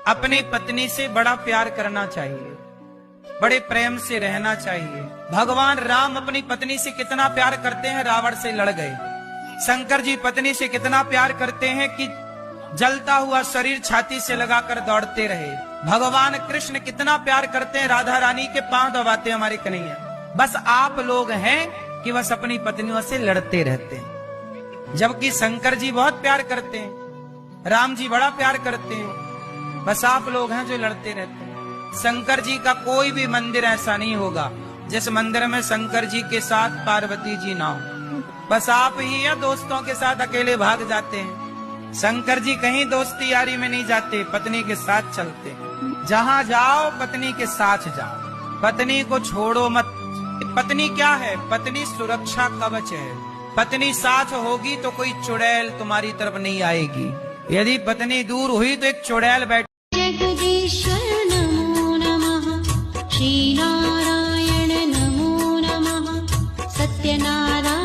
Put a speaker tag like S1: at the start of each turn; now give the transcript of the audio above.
S1: अपनी पत्नी से बड़ा प्यार करना चाहिए, बड़े प्रेम से रहना चाहिए। भगवान राम अपनी पत्नी से कितना प्यार करते हैं, रावण से लड़ गए। शंकर जी पत्नी से कितना प्यार करते हैं कि जलता हुआ शरीर छाती से लगाकर दौड़ते रहे। भगवान कृष्ण कितना प्यार करते हैं, राधा रानी के पांव दबाते हमारे कन्हैया। बस आप लोग हैं कि बस अपनी पत्नियों से लड़ते रहते हैं, जबकि शंकर जी बहुत प्यार करते हैं, राम जी बड़ा प्यार करते हैं। बस आप लोग हैं जो लड़ते रहते हैं। शंकर जी का कोई भी मंदिर ऐसा नहीं होगा जिस मंदिर में शंकर जी के साथ पार्वती जी ना हो। बस आप ही या दोस्तों के साथ अकेले भाग जाते हैं। शंकर जी कहीं दोस्ती यारी में नहीं जाते, पत्नी के साथ चलते हैं। जहां जाओ पत्नी के साथ जाओ, पत्नी को छोड़ो मत। पत्नी क्या है? पत्नी सुरक्षा कवच है। पत्नी साथ होगी तो कोई चुड़ैल तुम्हारी तरफ नहीं आएगी। यदि पत्नी दूर हुई तो एक चुड़ैल बैठ।
S2: जगदीश्वर नमो नमः, श्री नारायण नमो नमः, सत्यनारायण